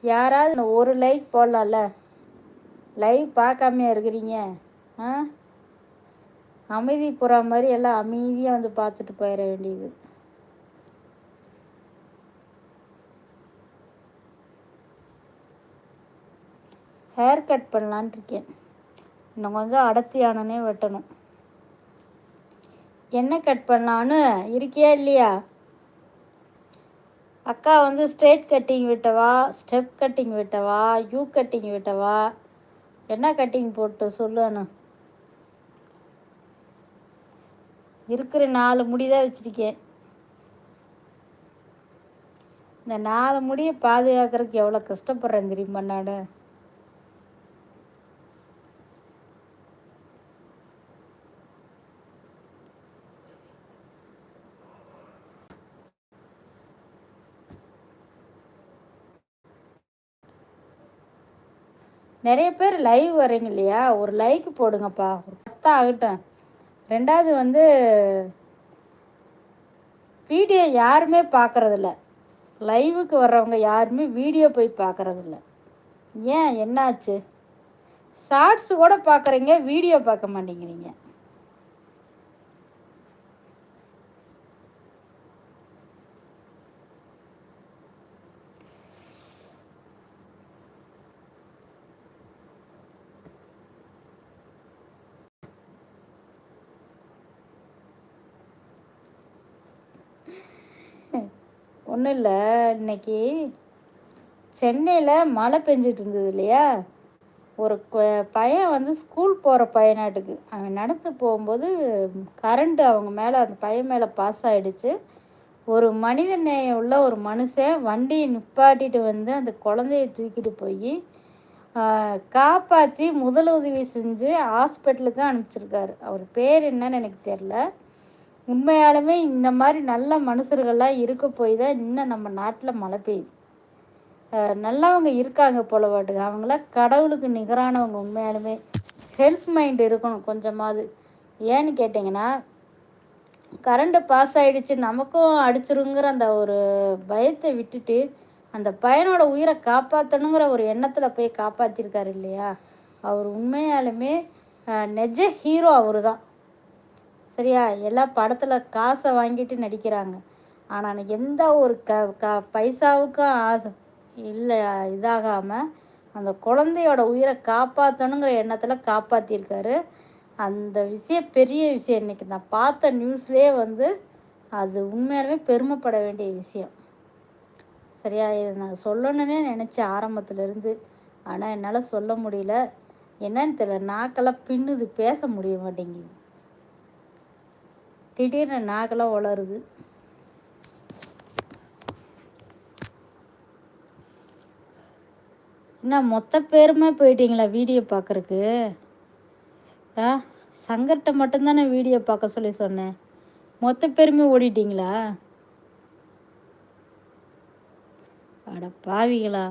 யாராவது ஒரு like போடலாம்ல? Live பார்க்காமையா இருக்கிறீங்க? ஆ, அமைதி புறா மாதிரி எல்லாம் அமைதியாக வந்து பார்த்துட்டு போயிட வேண்டியது. ஹேர் கட் பண்ணலான் இருக்கேன். இன்னும் கொஞ்சம் அடர்த்தியானனே வெட்டணும். என்ன கட் பண்ணலான்னு இருக்கியா இல்லையா? அக்கா வந்து ஸ்ட்ரெயிட் கட்டிங் விட்டவா, ஸ்டெப் கட்டிங் விட்டவா, யூ கட்டிங் விட்டவா, என்ன கட்டிங் போட்டு சொல்லுன்னு. இருக்கிற 4 முடி தான் வச்சுருக்கேன். இந்த 4 முடியை பாதுகாக்கிறதுக்கு எவ்வளோ கஷ்டப்படுறேன் தெரியுமா நான்? நிறைய பேர் லைவ் வரீங்க இல்லையா? ஒரு லைக் போடுங்கப்பா. ஒரு 10 ஆகட்டும். 2வது வந்து வீடியோ யாருமே பார்க்குறதில்ல. லைவுக்கு வர்றவங்க யாருமே வீடியோ போய் பார்க்குறதில்ல. ஏன், என்னாச்சு? ஷார்ட்ஸு கூட பார்க்குறீங்க, வீடியோ பார்க்க மாட்டேங்கிறீங்க. ஒன்றும் இல்லை, இன்னைக்கு சென்னையில் மழை பெஞ்சிட்டு இருந்தது இல்லையா? ஒரு பையன் வந்து ஸ்கூல் போகிற பையனாட்டுக்கு அவன் நடந்து போகும்போது கரண்ட்டு அவங்க மேலே, அந்த பையன் மேலே பாஸ் ஆகிடுச்சு. ஒரு மனித நேயம் உள்ள ஒரு மனுஷன் வண்டியை நிப்பாட்டிட்டு வந்து அந்த குழந்தைய தூக்கிட்டு போய் காப்பாற்றி முதலுதவி செஞ்சு ஹாஸ்பிட்டலுக்கு அனுப்பிச்சிருக்காரு. அவர் பேர் என்னன்னு எனக்கு தெரில. உண்மையாலுமே இந்த மாதிரி நல்ல மனுஷர்கள்லாம் இருக்க போய் தான் இன்னும் நம்ம நாட்டில் மழை பெய்யுது. நல்லவங்க இருக்காங்க போல வாட்டுக்கு. அவங்களாம் கடவுளுக்கு நிகரானவங்க. உண்மையாலுமே ஹெல்ப் மைண்ட் இருக்கணும் கொஞ்சமாவது. ஏன்னு கேட்டிங்கன்னா, கரண்ட்டு பாஸ் ஆகிடுச்சு நமக்கும் அடிச்சிருங்கிற அந்த ஒரு பயத்தை விட்டுட்டு அந்த பையனோட உயிரை காப்பாற்றணுங்கிற ஒரு எண்ணத்தில் போய் காப்பாற்றிருக்காரு இல்லையா? அவர் உண்மையாலுமே நெஜ ஹீரோ அவர் தான். சரியா? எல்லா படத்தில் காசை வாங்கிட்டு நடிக்கிறாங்க. ஆனால் எந்த ஒரு பைசாவுக்கும் ஆசை இல்லை இதாகாமல் அந்த குழந்தையோட உயிரை காப்பாற்றணுங்கிற எண்ணத்தில் காப்பாற்றிருக்காரு. அந்த விஷயம் பெரிய விஷயம். இன்றைக்கி நான் பார்த்த நியூஸ்லேயே வந்து அது உண்மையாலுமே பெருமைப்பட வேண்டிய விஷயம். சரியா? இதை நான் சொல்லணுன்னே நினச்சேன் ஆரம்பத்துலேருந்து. ஆனால் என்னால் சொல்ல முடியல. என்னன்னு தெரியல, நாக்கெல்லாம் பின்னுது, பேச முடிய மாட்டேங்குது. திடீர்னு நாக்கெல்லாம் உளருது. என்ன மொத்த பேருமே போயிட்டீங்களா வீடியோ பார்க்குறக்கு? சங்கர்கிட்ட மட்டும்தானே வீடியோ பார்க்க சொல்லி சொன்னேன். மொத்த பேருமே ஓடிட்டீங்களா? அட பாவிகளா!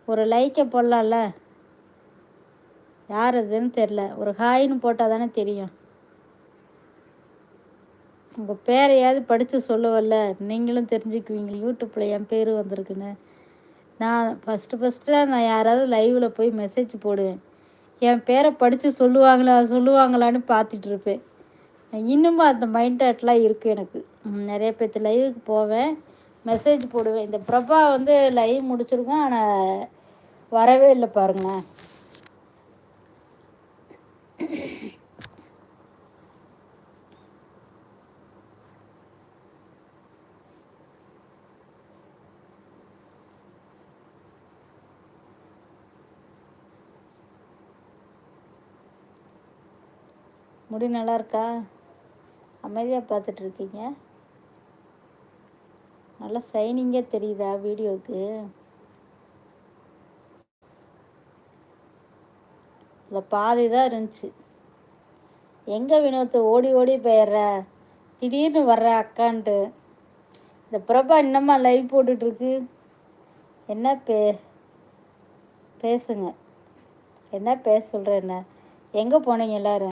ஒரு லைக்கை போடலாம்ல? யார் அதுன்னு தெரில. ஒரு ஹாய்னு போட்டால் தானே தெரியும். உங்கள் பேரையாவது படித்து சொல்லுவல்ல, நீங்களும் தெரிஞ்சுக்குவீங்க யூடியூப்பில் என் பேர் வந்திருக்குன்னு. நான் ஃபஸ்ட்டு நான் யாராவது லைவில் போய் மெசேஜ் போடுவேன், என் பேரை படித்து சொல்லுவாங்களான்னு பார்த்துட்ருப்பேன். இன்னமும் அந்த மைண்ட் தாட்லாம் இருக்குது எனக்கு. நிறைய பேர்த்து லைவுக்கு போவேன், மெசேஜ் போடுவேன். இந்த பிரபா வந்து லைவ் முடிச்சிருக்கோம், ஆனால் வரவே இல்லை பாருங்களேன். முடி நல்லா இருக்கா? அமைதியாக பார்த்துட்ருக்கீங்க. நல்லா சைனிங்கே தெரியுதா வீடியோவுக்கு? இல்லை பாதி தான் இருந்துச்சு. எங்கே வினோத்து ஓடி ஓடி போயிடுற, திடீர்னு வர்ற அக்கான்ட்டு. இந்த பிரபா இன்னமா லைவ் போட்டுட்ருக்கு. என்ன பேசுங்க, என்ன பேச சொல்கிற? என்ன எங்கே போனீங்க எல்லோரும்?